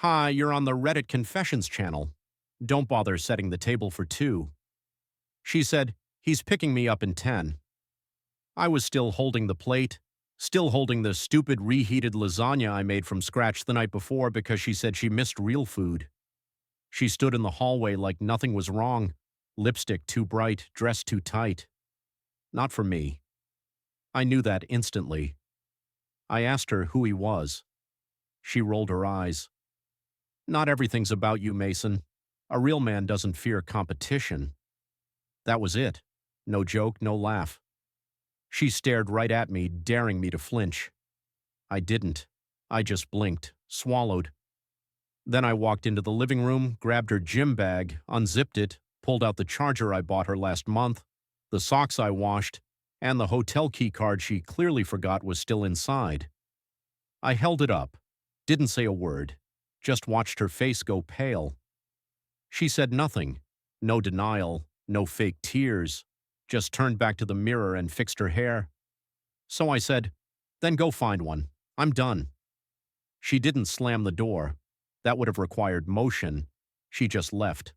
Hi, you're on the Reddit Confessions channel. Don't bother setting the table for two. She said, he's picking me up in 10. I was still holding the plate, still holding the stupid reheated lasagna I made from scratch the night before because she said she missed real food. She stood in the hallway like nothing was wrong, lipstick too bright, dress too tight. Not for me. I knew that instantly. I asked her who he was. She rolled her eyes. Not everything's about you, Mason. A real man doesn't fear competition. That was it. No joke, no laugh. She stared right at me, daring me to flinch. I didn't. I just blinked, swallowed. Then I walked into the living room, grabbed her gym bag, unzipped it, pulled out the charger I bought her last month, the socks I washed, and the hotel key card she clearly forgot was still inside. I held it up, didn't say a word, just watched her face go pale. She said nothing, no denial, no fake tears, just turned back to the mirror and fixed her hair. So I said, then go find one. I'm done. She didn't slam the door. That would have required motion. She just left.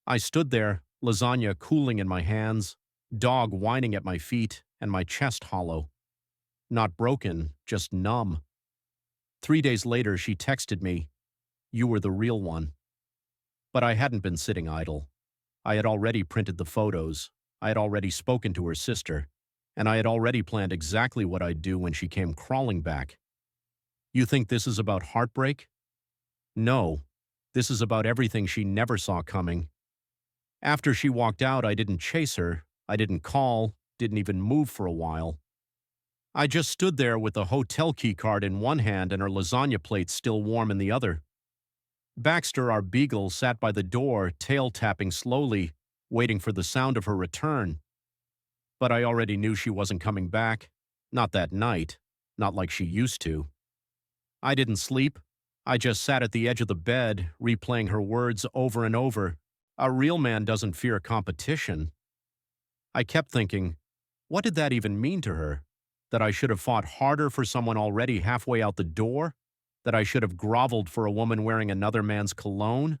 I stood there, lasagna cooling in my hands, dog whining at my feet, and my chest hollow. Not broken, just numb. 3 days later, she texted me, "You were the real one." But I hadn't been sitting idle. I had already printed the photos, I had already spoken to her sister, and I had already planned exactly what I'd do when she came crawling back. You think this is about heartbreak? No, this is about everything she never saw coming. After she walked out, I didn't chase her, I didn't call, didn't even move for a while. I just stood there with the hotel key card in one hand and her lasagna plate still warm in the other. Baxter, our beagle, sat by the door, tail tapping slowly, waiting for the sound of her return. But I already knew she wasn't coming back. Not that night. Not like she used to. I didn't sleep. I just sat at the edge of the bed, replaying her words over and over. A real man doesn't fear competition. I kept thinking, what did that even mean to her? That I should have fought harder for someone already halfway out the door? That I should have groveled for a woman wearing another man's cologne?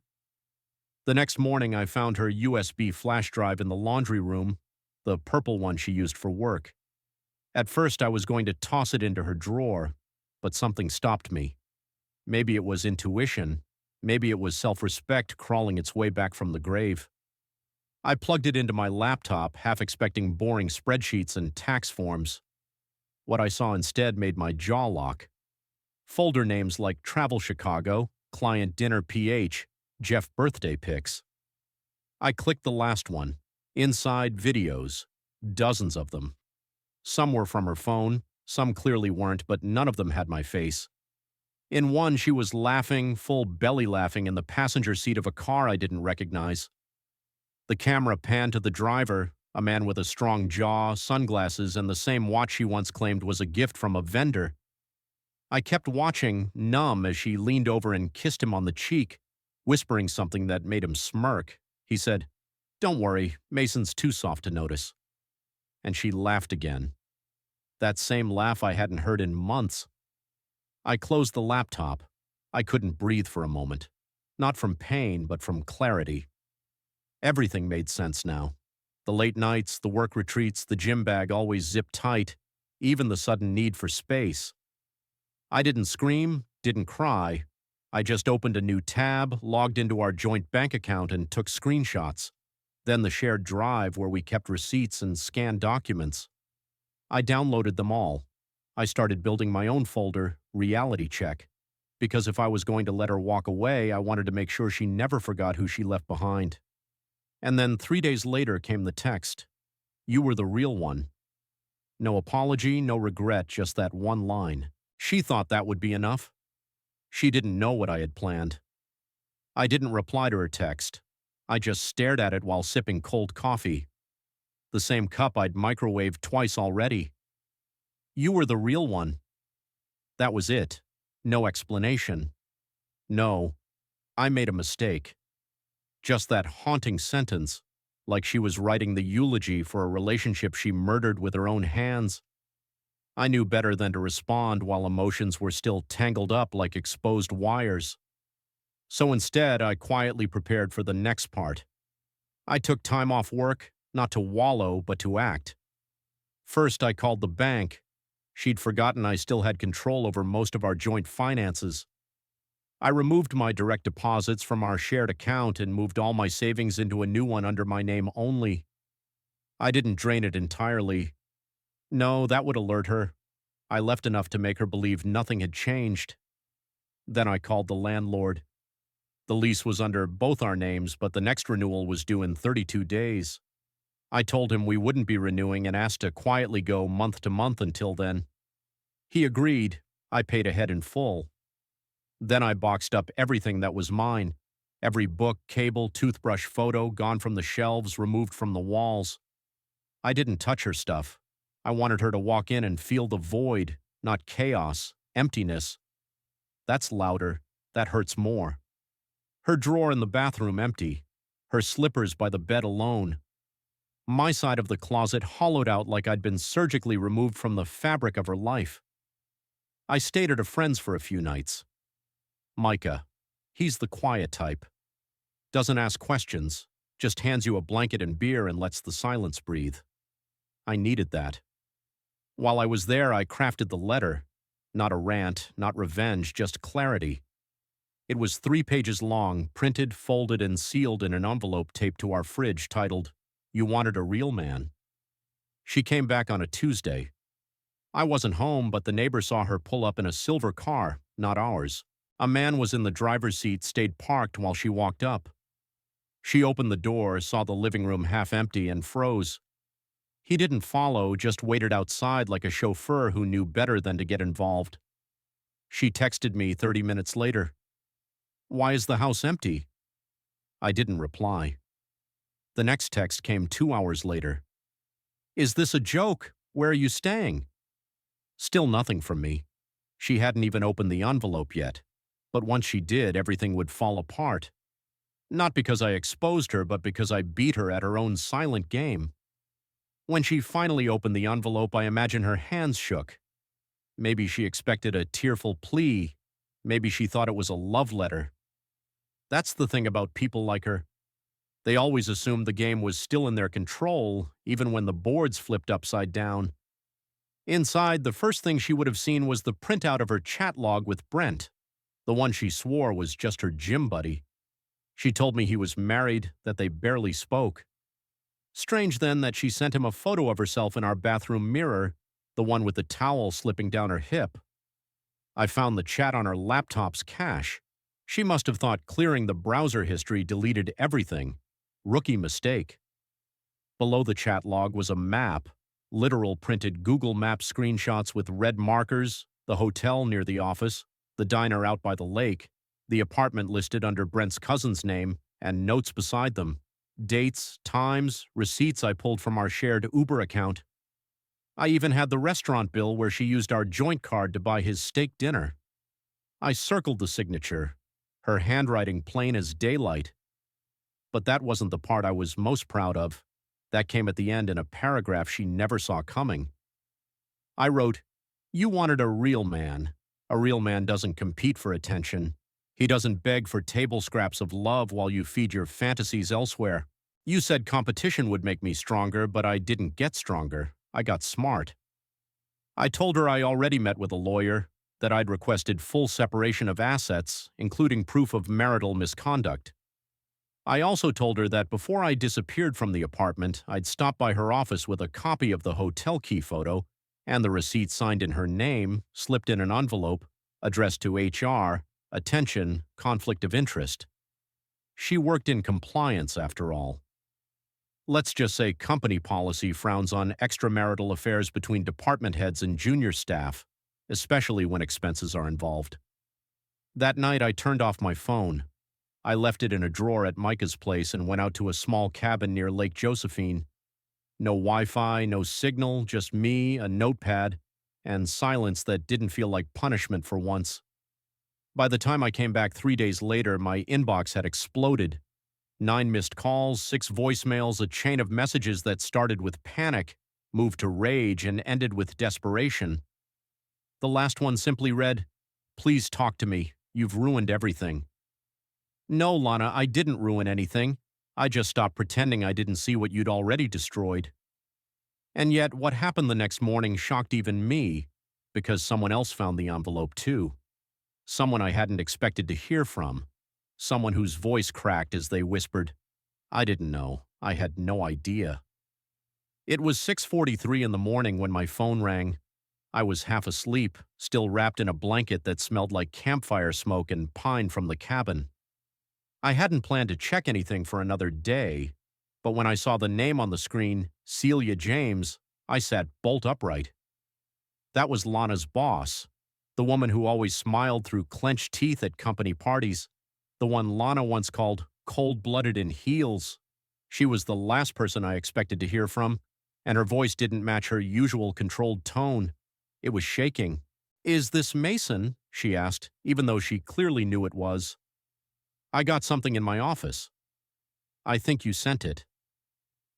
The next morning, I found her USB flash drive in the laundry room, the purple one she used for work. At first, I was going to toss it into her drawer, but something stopped me. Maybe it was intuition. Maybe it was self-respect crawling its way back from the grave. I plugged it into my laptop, half expecting boring spreadsheets and tax forms. What I saw instead made my jaw lock. Folder names like Travel Chicago, Client Dinner PH, Jeff birthday pics. I clicked the last one. Inside, videos. Dozens of them. Some were from her phone, some clearly weren't, but none of them had my face. In one, she was laughing, full belly laughing, in the passenger seat of a car I didn't recognize. The camera panned to the driver, a man with a strong jaw, sunglasses, and the same watch she once claimed was a gift from a vendor. I kept watching, numb, as she leaned over and kissed him on the cheek, whispering something that made him smirk. He said, "Don't worry, Mason's too soft to notice." And she laughed again. That same laugh I hadn't heard in months. I closed the laptop. I couldn't breathe for a moment. Not from pain, but from clarity. Everything made sense now. The late nights, the work retreats, the gym bag always zipped tight, even the sudden need for space. I didn't scream, didn't cry. I just opened a new tab, logged into our joint bank account, and took screenshots. Then the shared drive where we kept receipts and scanned documents. I downloaded them all. I started building my own folder, Reality Check, because if I was going to let her walk away, I wanted to make sure she never forgot who she left behind. And then 3 days later came the text. "You were the real one." No apology, no regret, just that one line. She thought that would be enough. She didn't know what I had planned. I didn't reply to her text. I just stared at it while sipping cold coffee. The same cup I'd microwaved twice already. "You were the real one." That was it. No explanation. No, I made a mistake. Just that haunting sentence, like she was writing the eulogy for a relationship she murdered with her own hands. I knew better than to respond while emotions were still tangled up like exposed wires. So instead, I quietly prepared for the next part. I took time off work, not to wallow, but to act. First, I called the bank. She'd forgotten I still had control over most of our joint finances. I removed my direct deposits from our shared account and moved all my savings into a new one under my name only. I didn't drain it entirely. No, that would alert her. I left enough to make her believe nothing had changed. Then I called the landlord. The lease was under both our names, but the next renewal was due in 32 days. I told him we wouldn't be renewing and asked to quietly go month to month until then. He agreed. I paid ahead in full. Then I boxed up everything that was mine. Every book, cable, toothbrush, photo gone from the shelves, removed from the walls. I didn't touch her stuff. I wanted her to walk in and feel the void, not chaos, emptiness. That's louder. That hurts more. Her drawer in the bathroom empty. Her slippers by the bed alone. My side of the closet hollowed out like I'd been surgically removed from the fabric of her life. I stayed at a friend's for a few nights. Micah. He's the quiet type. Doesn't ask questions, just hands you a blanket and beer and lets the silence breathe. I needed that. While I was there, I crafted the letter. Not a rant, not revenge, just clarity. It was 3 pages long, printed, folded, and sealed in an envelope taped to our fridge titled, "You Wanted a Real Man." She came back on a Tuesday. I wasn't home, but the neighbor saw her pull up in a silver car, not ours. A man was in the driver's seat, stayed parked while she walked up. She opened the door, saw the living room half empty, and froze. He didn't follow, just waited outside like a chauffeur who knew better than to get involved. She texted me 30 minutes later. "Why is the house empty?" I didn't reply. The next text came 2 hours later. "Is this a joke? Where are you staying?" Still nothing from me. She hadn't even opened the envelope yet. But once she did, everything would fall apart. Not because I exposed her, but because I beat her at her own silent game. When she finally opened the envelope, I imagine her hands shook. Maybe she expected a tearful plea. Maybe she thought it was a love letter. That's the thing about people like her. They always assumed the game was still in their control, even when the boards flipped upside down. Inside, the first thing she would have seen was the printout of her chat log with Brent. The one she swore was just her gym buddy. She told me he was married, that they barely spoke. Strange then that she sent him a photo of herself in our bathroom mirror, the one with the towel slipping down her hip. I found the chat on her laptop's cache. She must have thought clearing the browser history deleted everything. Rookie mistake. Below the chat log was a map, literal printed Google Maps screenshots with red markers, the hotel near the office, the diner out by the lake, the apartment listed under Brent's cousin's name, and notes beside them. Dates, times, receipts I pulled from our shared Uber account. I even had the restaurant bill where she used our joint card to buy his steak dinner. I circled the signature, her handwriting plain as daylight. But that wasn't the part I was most proud of. That came at the end in a paragraph she never saw coming. I wrote, "You wanted a real man. A real man doesn't compete for attention. He doesn't beg for table scraps of love while you feed your fantasies elsewhere. You said competition would make me stronger, but I didn't get stronger. I got smart." I told her I already met with a lawyer, that I'd requested full separation of assets, including proof of marital misconduct. I also told her that before I disappeared from the apartment, I'd stop by her office with a copy of the hotel key photo and the receipt signed in her name, slipped in an envelope, addressed to HR, attention, conflict of interest. She worked in compliance, after all. Let's just say company policy frowns on extramarital affairs between department heads and junior staff, especially when expenses are involved. That night, I turned off my phone. I left it in a drawer at Micah's place and went out to a small cabin near Lake Josephine. No Wi-Fi, no signal, just me, a notepad, and silence that didn't feel like punishment for once. By the time I came back 3 days later, my inbox had exploded. 9 missed calls, 6 voicemails, a chain of messages that started with panic, moved to rage, and ended with desperation. The last one simply read, "Please talk to me. You've ruined everything." No, Lana, I didn't ruin anything. I just stopped pretending I didn't see what you'd already destroyed. And yet, what happened the next morning shocked even me, because someone else found the envelope too. Someone I hadn't expected to hear from. Someone whose voice cracked as they whispered, "I didn't know. I had no idea." It was 6:43 in the morning when my phone rang. I was half asleep, still wrapped in a blanket that smelled like campfire smoke and pine from the cabin. I hadn't planned to check anything for another day, but when I saw the name on the screen, Celia James, I sat bolt upright. That was Lana's boss, the woman who always smiled through clenched teeth at company parties, the one Lana once called cold-blooded in heels. She was the last person I expected to hear from, and her voice didn't match her usual controlled tone. It was shaking. "Is this Mason?" she asked, even though she clearly knew it was. "I got something in my office." "I think you sent it."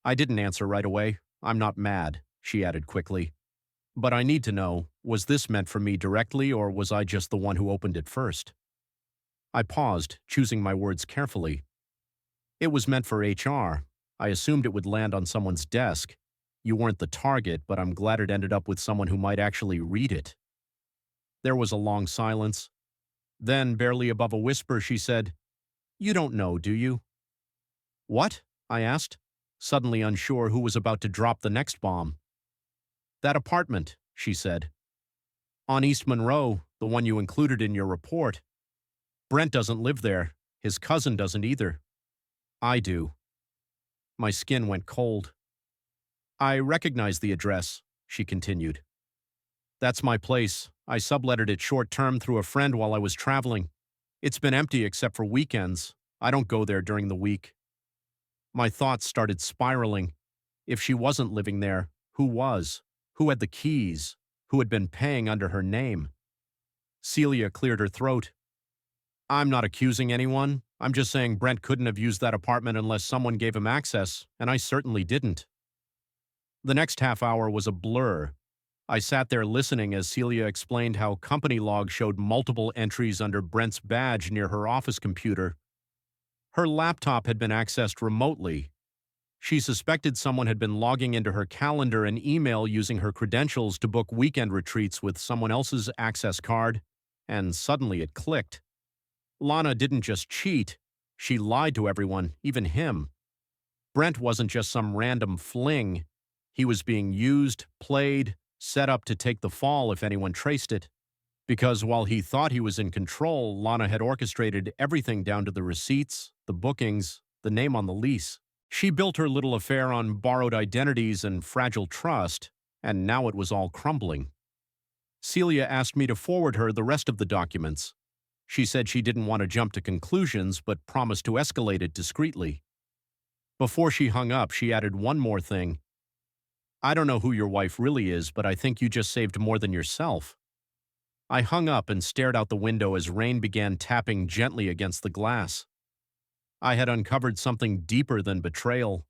I didn't answer right away. "I'm not mad," she added quickly. "But I need to know, was this meant for me directly, or was I just the one who opened it first?" I paused, choosing my words carefully. "It was meant for HR. I assumed it would land on someone's desk. You weren't the target, but I'm glad it ended up with someone who might actually read it." There was a long silence. Then, barely above a whisper, she said, "You don't know, do you?" "What?" I asked, suddenly unsure who was about to drop the next bomb. "That apartment," she said. "On East Monroe, the one you included in your report. Brent doesn't live there. His cousin doesn't either. I do." My skin went cold. "I recognize the address," she continued. "That's my place. I subletted it short-term through a friend while I was traveling. It's been empty except for weekends. I don't go there during the week." My thoughts started spiraling. If she wasn't living there, who was? Who had the keys? Who had been paying under her name? Celia cleared her throat. "I'm not accusing anyone. I'm just saying Brent couldn't have used that apartment unless someone gave him access, and I certainly didn't." The next half hour was a blur. I sat there listening as Celia explained how company logs showed multiple entries under Brent's badge near her office computer. Her laptop had been accessed remotely. She suspected someone had been logging into her calendar and email using her credentials to book weekend retreats with someone else's access card, and suddenly it clicked. Lana didn't just cheat, she lied to everyone, even him. Brent wasn't just some random fling. He was being used, played, set up to take the fall if anyone traced it. Because while he thought he was in control, Lana had orchestrated everything down to the receipts, the bookings, the name on the lease. She built her little affair on borrowed identities and fragile trust, and now it was all crumbling. Celia asked me to forward her the rest of the documents. She said she didn't want to jump to conclusions, but promised to escalate it discreetly. Before she hung up, she added one more thing. "I don't know who your wife really is, but I think you just saved more than yourself." I hung up and stared out the window as rain began tapping gently against the glass. I had uncovered something deeper than betrayal.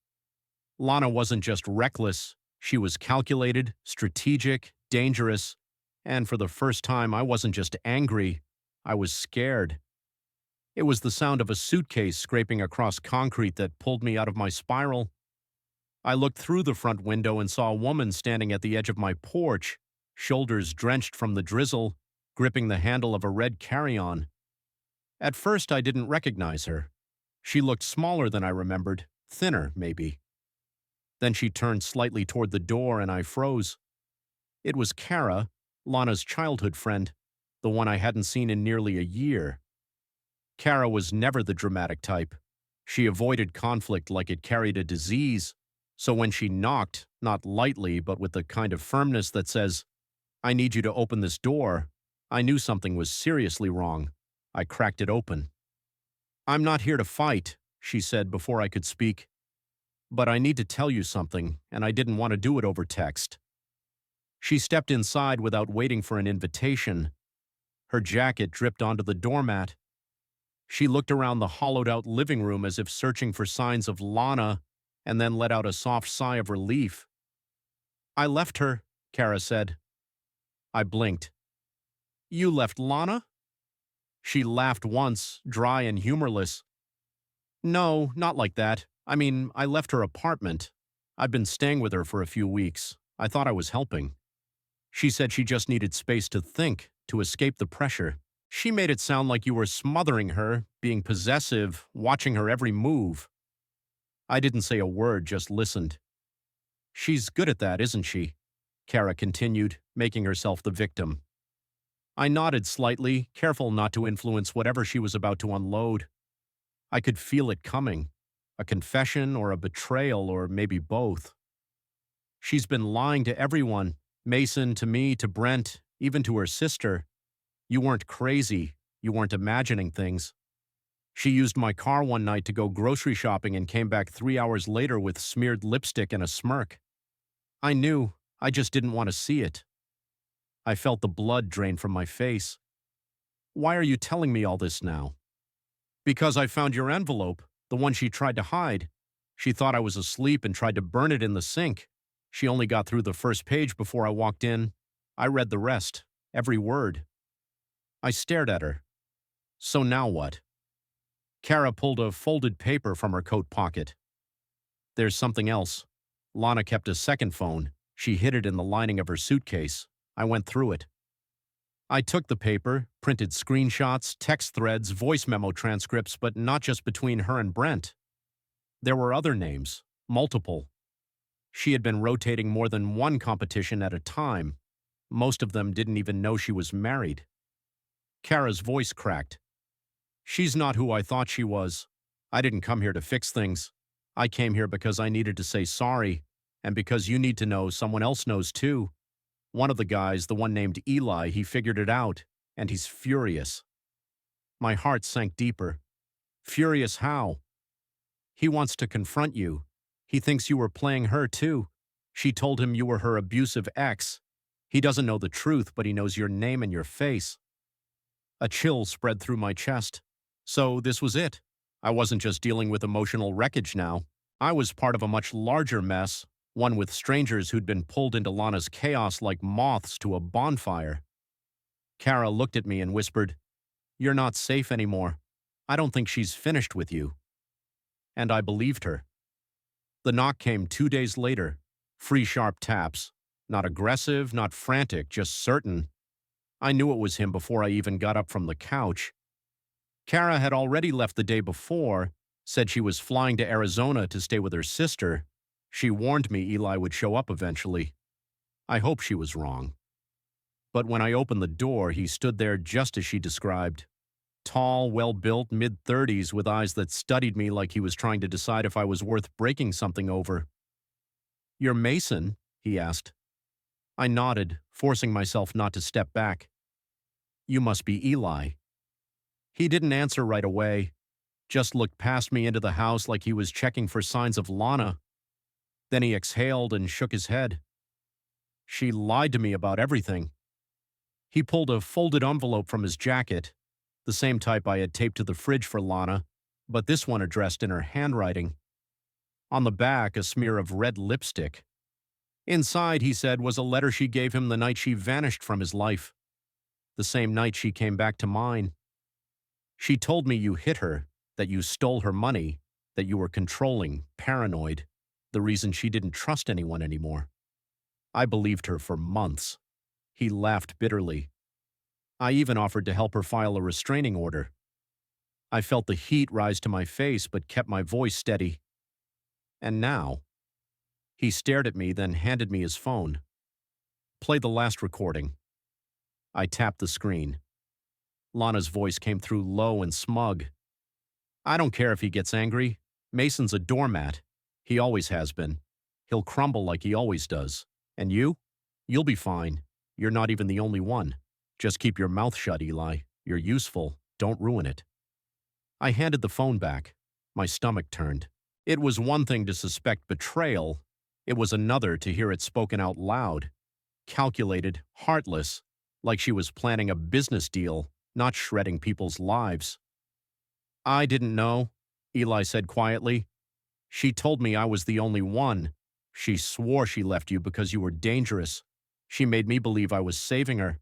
Lana wasn't just reckless, she was calculated, strategic, dangerous, and for the first time I wasn't just angry, I was scared. It was the sound of a suitcase scraping across concrete that pulled me out of my spiral. I looked through the front window and saw a woman standing at the edge of my porch, shoulders drenched from the drizzle, gripping the handle of a red carry-on. At first I didn't recognize her. She looked smaller than I remembered, thinner, maybe. Then she turned slightly toward the door and I froze. It was Kara, Lana's childhood friend, the one I hadn't seen in nearly a year. Kara was never the dramatic type. She avoided conflict like it carried a disease, so when she knocked, not lightly but with the kind of firmness that says, "I need you to open this door," I knew something was seriously wrong. I cracked it open. "I'm not here to fight," she said before I could speak. "But I need to tell you something, and I didn't want to do it over text." She stepped inside without waiting for an invitation. Her jacket dripped onto the doormat. She looked around the hollowed-out living room as if searching for signs of Lana, and then let out a soft sigh of relief. "I left her," Kara said. I blinked. "You left Lana?" She laughed once, dry and humorless, No, not like that. I mean, I left her apartment. I've been staying with her for a few weeks. I thought I was helping. She said she just needed space to think, to escape the pressure. She made it sound like you were smothering her, being possessive, watching her every move. I didn't say a word, just listened. She's good at that, isn't she? Kara continued, making herself the victim. I nodded slightly, careful not to influence whatever she was about to unload. I could feel it coming. A confession or a betrayal or maybe both. She's been lying to everyone, Mason, to me, to Brent, even to her sister. You weren't crazy. You weren't imagining things. She used my car one night to go grocery shopping and came back 3 hours later with smeared lipstick and a smirk. I knew. I just didn't want to see it. I felt the blood drain from my face. Why are you telling me all this now? Because I found your envelope, the one she tried to hide. She thought I was asleep and tried to burn it in the sink. She only got through the first page before I walked in. I read the rest, every word. I stared at her. So now what? Kara pulled a folded paper from her coat pocket. There's something else. Lana kept a second phone. She hid it in the lining of her suitcase. I went through it. I took the paper, printed screenshots, text threads, voice memo transcripts, but not just between her and Brent. There were other names, multiple. She had been rotating more than one competition at a time. Most of them didn't even know she was married. Kara's voice cracked. She's not who I thought she was. I didn't come here to fix things. I came here because I needed to say sorry, and because you need to know someone else knows too. One of the guys, the one named Eli, he figured it out, and he's furious. My heart sank deeper. Furious how? He wants to confront you. He thinks you were playing her too. She told him you were her abusive ex. He doesn't know the truth, but he knows your name and your face. A chill spread through my chest. So this was it. I wasn't just dealing with emotional wreckage now. I was part of a much larger mess, one with strangers who'd been pulled into Lana's chaos like moths to a bonfire. Kara looked at me and whispered, "You're not safe anymore. I don't think she's finished with you." And I believed her. The knock came 2 days later. 3 sharp taps. Not aggressive, not frantic, just certain. I knew it was him before I even got up from the couch. Kara had already left the day before, said she was flying to Arizona to stay with her sister. She warned me Eli would show up eventually. I hope she was wrong. But when I opened the door, he stood there just as she described. Tall, well-built, mid-30s with eyes that studied me like he was trying to decide if I was worth breaking something over. "You're Mason?" he asked. I nodded, forcing myself not to step back. "You must be Eli." He didn't answer right away, just looked past me into the house like he was checking for signs of Lana. Then he exhaled and shook his head. "She lied to me about everything." He pulled a folded envelope from his jacket, the same type I had taped to the fridge for Lana, but this one addressed in her handwriting. On the back, a smear of red lipstick. Inside, he said, was a letter she gave him the night she vanished from his life. The same night she came back to mine. She told me you hit her, that you stole her money, that you were controlling, paranoid, the reason she didn't trust anyone anymore. I believed her for months. He laughed bitterly. I even offered to help her file a restraining order. I felt the heat rise to my face but kept my voice steady. And now? He stared at me, then handed me his phone. "Play the last recording." I tapped the screen. Lana's voice came through low and smug. "I don't care if he gets angry. Mason's a doormat. He always has been. He'll crumble like he always does. And you? You'll be fine. You're not even the only one. Just keep your mouth shut, Eli. You're useful. Don't ruin it." I handed the phone back. My stomach turned. It was one thing to suspect betrayal. It was another to hear it spoken out loud. Calculated, heartless, like she was planning a business deal, not shredding people's lives. "I didn't know," Eli said quietly. "She told me I was the only one. She swore she left you because you were dangerous. She made me believe I was saving her."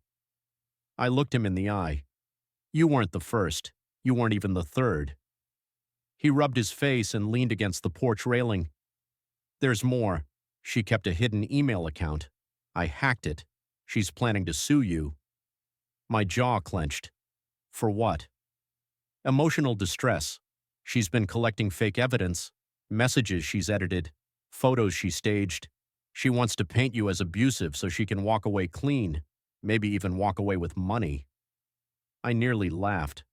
I looked him in the eye. "You weren't the first. You weren't even the third." He rubbed his face and leaned against the porch railing. There's more. She kept a hidden email account. I hacked it. She's planning to sue you. My jaw clenched. For what? Emotional distress. She's been collecting fake evidence, messages she's edited, photos she staged. She wants to paint you as abusive so she can walk away clean, maybe even walk away with money. I nearly laughed.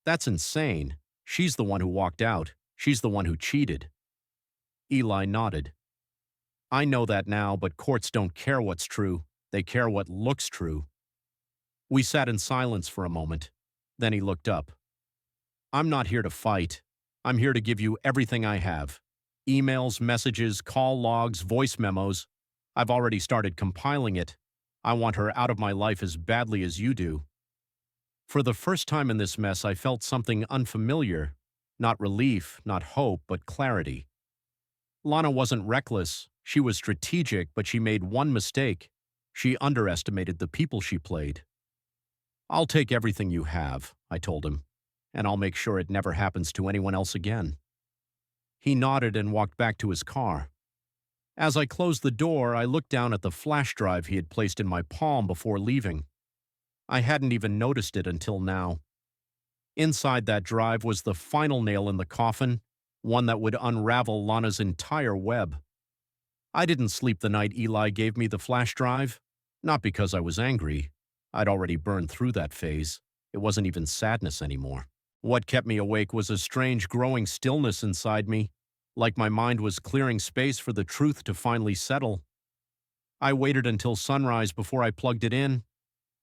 That's insane. She's the one who walked out. She's the one who cheated. Eli nodded. I know that now, but courts don't care what's true. They care what looks true. We sat in silence for a moment. Then he looked up. I'm not here to fight. I'm here to give you everything I have. Emails, messages, call logs, voice memos. I've already started compiling it. I want her out of my life as badly as you do. For the first time in this mess, I felt something unfamiliar. Not relief, not hope, but clarity. Lana wasn't reckless. She was strategic, but she made one mistake. She underestimated the people she played. I'll take everything you have, I told him, and I'll make sure it never happens to anyone else again. He nodded and walked back to his car. As I closed the door, I looked down at the flash drive he had placed in my palm before leaving. I hadn't even noticed it until now. Inside that drive was the final nail in the coffin, one that would unravel Lana's entire web. I didn't sleep the night Eli gave me the flash drive, not because I was angry. I'd already burned through that phase. It wasn't even sadness anymore. What kept me awake was a strange growing stillness inside me, like my mind was clearing space for the truth to finally settle. I waited until sunrise before I plugged it in.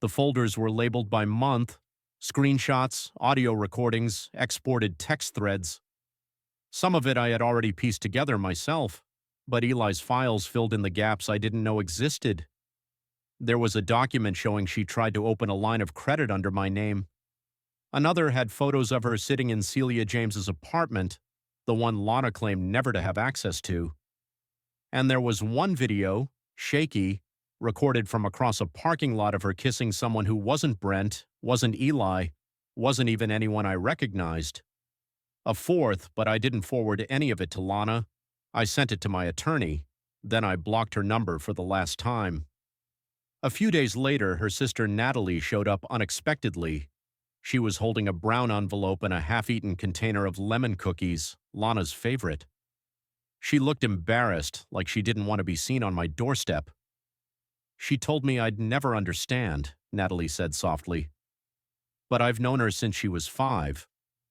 The folders were labeled by month, screenshots, audio recordings, exported text threads. Some of it I had already pieced together myself, but Eli's files filled in the gaps I didn't know existed. There was a document showing she tried to open a line of credit under my name. Another had photos of her sitting in Celia James's apartment, the one Lana claimed never to have access to. And there was one video, shaky, recorded from across a parking lot of her kissing someone who wasn't Brent, wasn't Eli, wasn't even anyone I recognized. A fourth, but I didn't forward any of it to Lana. I sent it to my attorney. Then I blocked her number for the last time. A few days later, her sister Natalie showed up unexpectedly. She was holding a brown envelope and a half-eaten container of lemon cookies, Lana's favorite. She looked embarrassed, like she didn't want to be seen on my doorstep. She told me I'd never understand, Natalie said softly. But I've known her since she was 5.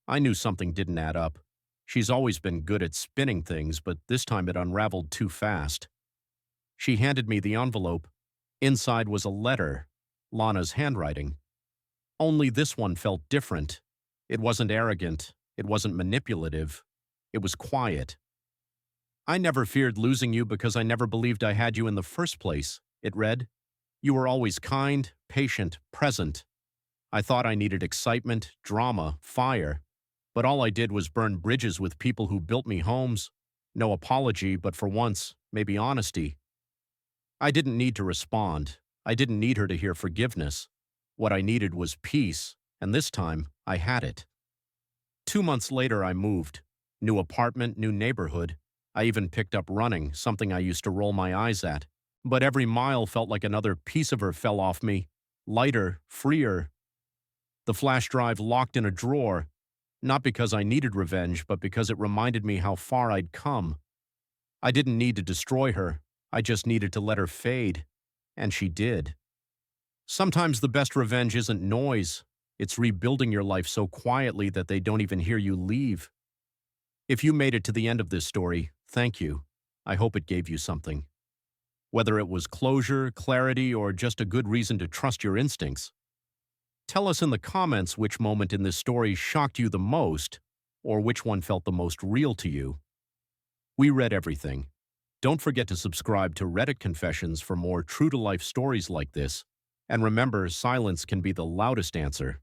I knew something didn't add up. She's always been good at spinning things, but this time it unraveled too fast. She handed me the envelope. Inside was a letter, Lana's handwriting. Only this one felt different. It wasn't arrogant. It wasn't manipulative. It was quiet. I never feared losing you because I never believed I had you in the first place, it read. You were always kind, patient, present. I thought I needed excitement, drama, fire. But all I did was burn bridges with people who built me homes. No apology, but for once, maybe honesty. I didn't need to respond. I didn't need her to hear forgiveness. What I needed was peace, and this time, I had it. 2 months later, I moved. New apartment, new neighborhood. I even picked up running, something I used to roll my eyes at. But every mile felt like another piece of her fell off me. Lighter, freer. The flash drive locked in a drawer, not because I needed revenge, but because it reminded me how far I'd come. I didn't need to destroy her. I just needed to let her fade. And she did. Sometimes the best revenge isn't noise. It's rebuilding your life so quietly that they don't even hear you leave. If you made it to the end of this story, thank you. I hope it gave you something. Whether it was closure, clarity, or just a good reason to trust your instincts. Tell us in the comments which moment in this story shocked you the most, or which one felt the most real to you. We read everything. Don't forget to subscribe to Reddit Confessions for more true-to-life stories like this. And remember, silence can be the loudest answer.